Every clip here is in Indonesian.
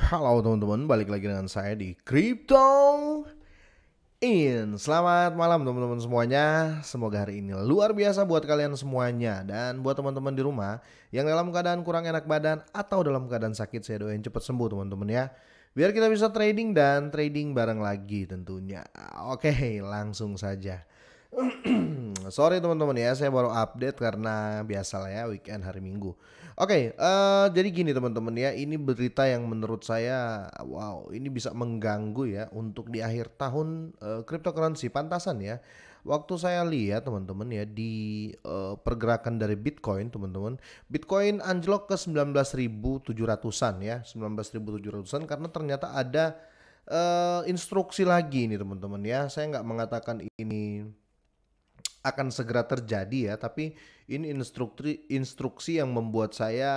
Halo teman-teman, balik lagi dengan saya di Crypto In. Selamat malam teman-teman semuanya. Semoga hari ini luar biasa buat kalian semuanya. Dan buat teman-teman di rumah yang dalam keadaan kurang enak badan atau dalam keadaan sakit, saya doain cepat sembuh teman-teman ya. Biar kita bisa trading dan trading bareng lagi tentunya. Oke, langsung saja. Sorry teman-teman ya, saya baru update karena biasalah ya weekend hari Minggu. Oke, jadi gini teman-teman ya, ini berita yang menurut saya, wow, ini bisa mengganggu ya untuk di akhir tahun cryptocurrency pantasan ya. Waktu saya lihat teman-teman ya di pergerakan dari Bitcoin teman-teman, Bitcoin anjlok ke 19.700-an ya, 19.700-an karena ternyata ada instruksi lagi nih teman-teman ya. Saya nggak mengatakan ini akan segera terjadi ya, tapi ini instruksi yang membuat saya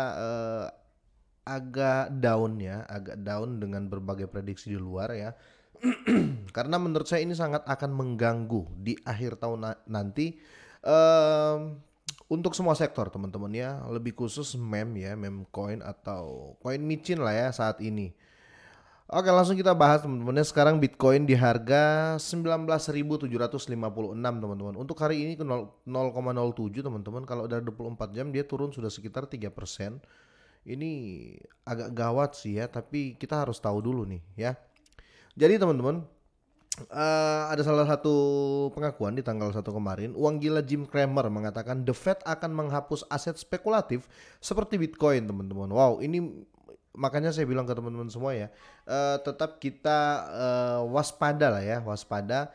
agak down ya, agak down dengan berbagai prediksi di luar ya. Karena menurut saya ini sangat akan mengganggu di akhir tahun nanti untuk semua sektor teman-teman ya, lebih khusus meme ya, meme coin atau koin micin lah ya saat ini. Oke, langsung kita bahas teman-teman. Sekarang Bitcoin di harga 19.756 teman-teman. Untuk hari ini ke 0,07 teman-teman. Kalau dari 24 jam dia turun sudah sekitar 3%. Ini agak gawat sih ya, tapi kita harus tahu dulu nih ya. Jadi teman-teman, ada salah satu pengakuan di tanggal 1 kemarin, uang gila Jim Cramer mengatakan The Fed akan menghapus aset spekulatif seperti Bitcoin teman-teman. Wow, ini makanya saya bilang ke teman-teman semua ya, tetap kita waspada lah ya, waspada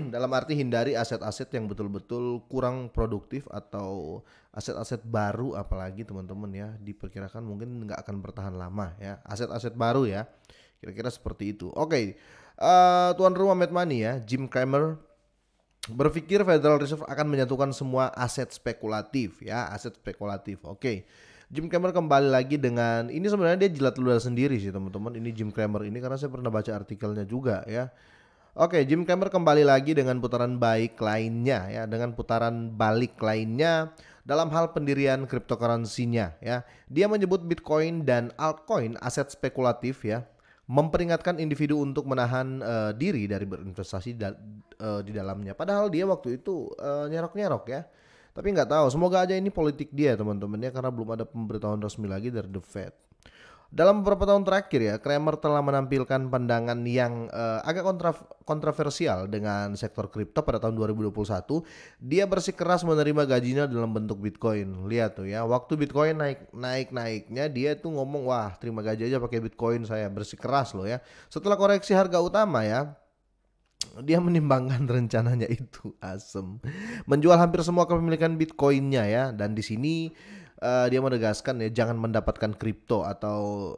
dalam arti hindari aset-aset yang betul-betul kurang produktif atau aset-aset baru, apalagi teman-teman ya diperkirakan mungkin nggak akan bertahan lama ya, aset-aset baru ya, kira-kira seperti itu. Oke, tuan rumah Mad Money ya, Jim Cramer berpikir Federal Reserve akan menyatukan semua aset spekulatif ya, aset spekulatif. Oke. Jim Cramer kembali lagi dengan ini, sebenarnya dia jilat ludah sendiri sih teman-teman. Ini Jim Cramer ini karena saya pernah baca artikelnya juga ya. Oke, Jim Cramer kembali lagi dengan putaran baik lainnya ya, dengan putaran balik lainnya dalam hal pendirian cryptocurrency-nya ya. Dia menyebut Bitcoin dan altcoin aset spekulatif ya, memperingatkan individu untuk menahan diri dari berinvestasi di dalamnya. Padahal dia waktu itu nyerok-nyerok ya. Tapi nggak tahu, semoga aja ini politik dia teman-teman ya, karena belum ada pemberitahuan resmi lagi dari The Fed. Dalam beberapa tahun terakhir ya, Cramer telah menampilkan pandangan yang agak kontroversial dengan sektor kripto. Pada tahun 2021, dia bersikeras menerima gajinya dalam bentuk Bitcoin. Lihat tuh ya, waktu Bitcoin naiknya dia tuh ngomong, wah terima gaji aja pakai Bitcoin, saya bersikeras loh ya. Setelah koreksi harga utama ya, dia menimbangkan rencananya itu asem menjual hampir semua kepemilikan Bitcoinnya ya, dan di sini dia menegaskan ya, jangan mendapatkan kripto atau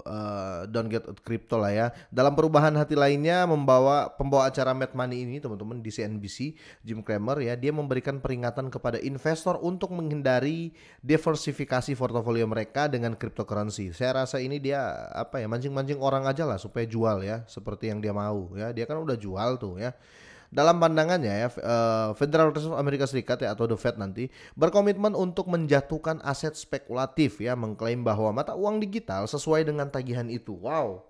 don't get crypto lah ya. Dalam perubahan hati lainnya, pembawa acara Mad Money ini teman-teman di CNBC, Jim Cramer ya, dia memberikan peringatan kepada investor untuk menghindari diversifikasi portofolio mereka dengan cryptocurrency. Saya rasa ini dia apa ya, mancing-mancing orang aja lah supaya jual ya, seperti yang dia mau ya. Dia kan udah jual tuh ya. Dalam pandangannya ya, Federal Reserve Amerika Serikat ya, atau The Fed nanti berkomitmen untuk menjatuhkan aset spekulatif ya, mengklaim bahwa mata uang digital sesuai dengan tagihan itu. Wow.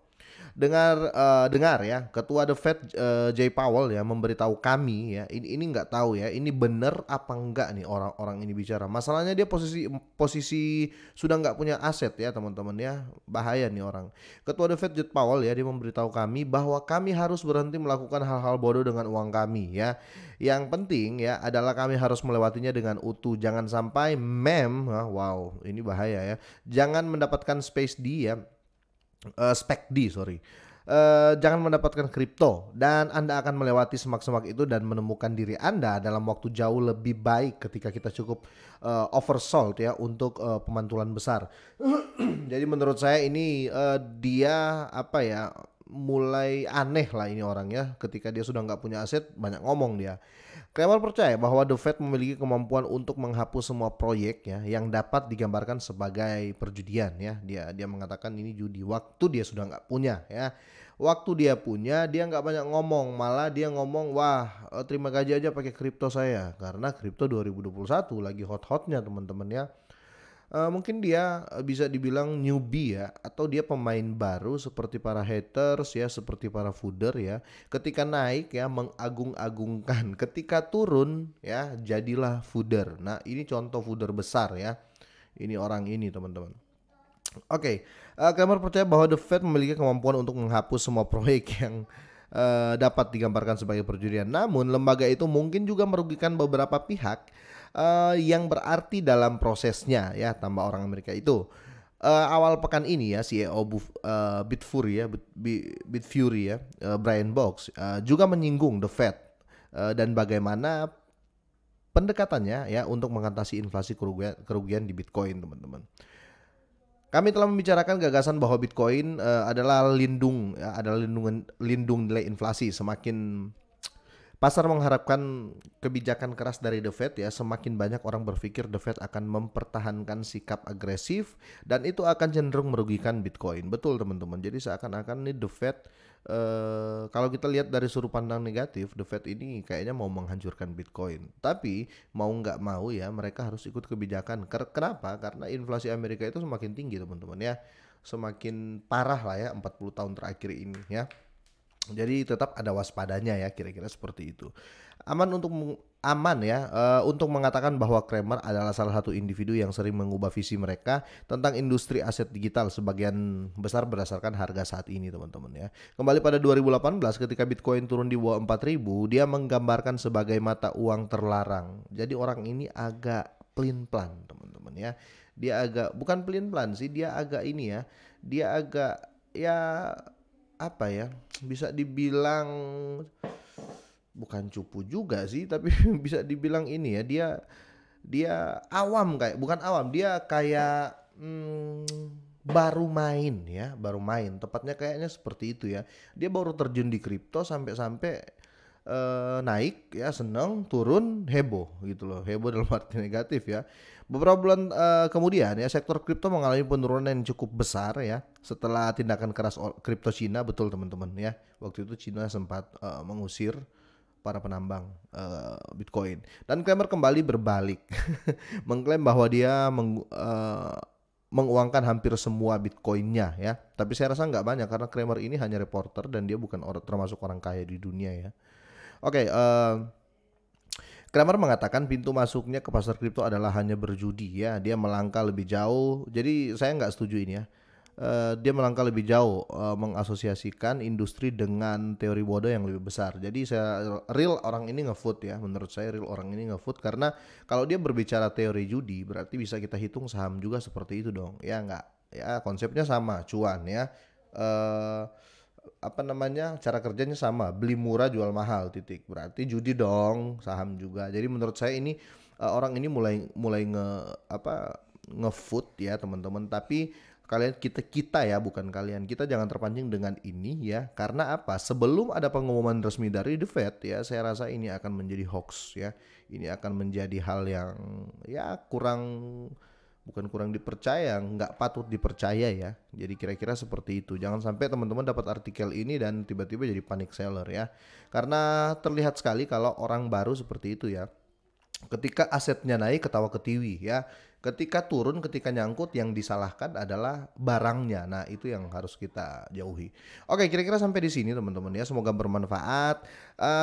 Dengar ya, Ketua The Fed Jay Powell ya memberitahu kami ya, ini nggak tahu ya, ini bener apa enggak nih orang-orang ini bicara. Masalahnya dia posisi sudah nggak punya aset ya teman-teman ya, bahaya nih orang. Ketua The Fed Jay Powell ya, dia memberitahu kami bahwa kami harus berhenti melakukan hal-hal bodoh dengan uang kami ya. Yang penting ya adalah kami harus melewatinya dengan utuh. Jangan sampai wow ini bahaya ya. Jangan mendapatkan space D ya. SPECD sorry. Jangan mendapatkan kripto dan Anda akan melewati semak-semak itu dan menemukan diri Anda dalam waktu jauh lebih baik ketika kita cukup oversold ya untuk pemantulan besar. Jadi menurut saya ini dia apa ya, mulai aneh lah ini orang ya, ketika dia sudah nggak punya aset banyak ngomong dia. Kramer percaya bahwa The Fed memiliki kemampuan untuk menghapus semua proyek ya yang dapat digambarkan sebagai perjudian ya. Dia mengatakan ini judi waktu dia sudah nggak punya ya. Waktu dia punya dia nggak banyak ngomong, malah dia ngomong wah terima gaji aja pakai kripto saya, karena kripto 2021 lagi hot-hotnya teman-teman ya. Mungkin dia, bisa dibilang newbie ya, atau dia pemain baru seperti para haters ya, seperti para fooder ya. Ketika naik ya mengagung-agungkan, ketika turun ya jadilah fooder. Nah, ini contoh fooder besar ya. Ini orang ini teman-teman. Oke, Kramer percaya bahwa The Fed memiliki kemampuan untuk menghapus semua proyek yang dapat digambarkan sebagai perjudian. Namun, lembaga itu mungkin juga merugikan beberapa pihak yang berarti dalam prosesnya, ya, tambah orang Amerika itu. Awal pekan ini ya, CEO Bitfury ya, Bitfury ya, Brian Box juga menyinggung The Fed dan bagaimana pendekatannya ya untuk mengatasi inflasi kerugian di Bitcoin, teman-teman. Kami telah membicarakan gagasan bahwa Bitcoin adalah lindung nilai inflasi. Semakin pasar mengharapkan kebijakan keras dari The Fed ya, semakin banyak orang berpikir The Fed akan mempertahankan sikap agresif dan itu akan cenderung merugikan Bitcoin. Betul teman-teman. Jadi seakan-akan nih The Fed kalau kita lihat dari sudut pandang negatif, The Fed ini kayaknya mau menghancurkan Bitcoin. Tapi mau nggak mau ya mereka harus ikut kebijakan. Kenapa? Karena inflasi Amerika itu semakin tinggi teman-teman ya. Semakin parah lah ya 40 tahun terakhir ini ya. Jadi tetap ada waspadanya ya, kira-kira seperti itu. Aman ya untuk mengatakan bahwa Kramer adalah salah satu individu yang sering mengubah visi mereka tentang industri aset digital sebagian besar berdasarkan harga saat ini teman-teman ya. Kembali pada 2018 ketika Bitcoin turun di bawah 4.000, dia menggambarkan sebagai mata uang terlarang. Jadi orang ini agak pelin-pelan teman-teman ya. Dia agak bukan pelin-pelan sih, dia agak ini ya. Dia agak ya apa ya, bisa dibilang bukan cupu juga sih, tapi bisa dibilang ini ya, dia awam, kayak bukan awam, dia kayak baru main ya, baru main tepatnya kayaknya seperti itu ya. Dia baru terjun di kripto sampai naik ya seneng, turun heboh gitu loh, heboh dalam arti negatif ya. Beberapa bulan kemudian ya sektor kripto mengalami penurunan yang cukup besar ya setelah tindakan keras kripto Cina. Betul teman-teman ya, waktu itu Cina sempat mengusir para penambang Bitcoin dan Kramer kembali berbalik mengklaim bahwa dia menguangkan hampir semua Bitcoinnya ya. Tapi saya rasa nggak banyak karena Kramer ini hanya reporter dan dia bukan termasuk orang kaya di dunia ya. Oke, Kramer mengatakan pintu masuknya ke pasar kripto adalah hanya berjudi ya. Dia melangkah lebih jauh. Jadi saya nggak setuju ini ya. Dia melangkah lebih jauh mengasosiasikan industri dengan teori bodoh yang lebih besar. Jadi real orang ini ngefoot ya. Menurut saya real orang ini ngefoot karena kalau dia berbicara teori judi berarti bisa kita hitung saham juga seperti itu dong. Ya nggak? Ya konsepnya sama, cuan ya. Apa namanya, cara kerjanya sama, beli murah jual mahal titik, berarti judi dong, saham juga. Jadi menurut saya ini orang ini mulai ngefoot ya teman-teman. Tapi kita ya, bukan kalian, kita jangan terpancing dengan ini ya. Karena apa, sebelum ada pengumuman resmi dari The Fed ya, saya rasa ini akan menjadi hoax ya. Ini akan menjadi hal yang ya bukan kurang dipercaya, nggak patut dipercaya ya. Jadi kira-kira seperti itu. Jangan sampai teman-teman dapat artikel ini dan tiba-tiba jadi panic seller ya. Karena terlihat sekali kalau orang baru seperti itu ya. Ketika asetnya naik ketawa ketiwi ya. Ketika turun, ketika nyangkut, yang disalahkan adalah barangnya. Nah itu yang harus kita jauhi. Oke, kira-kira sampai di sini teman-teman ya. Semoga bermanfaat.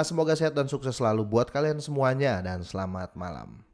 Semoga sehat dan sukses selalu buat kalian semuanya dan selamat malam.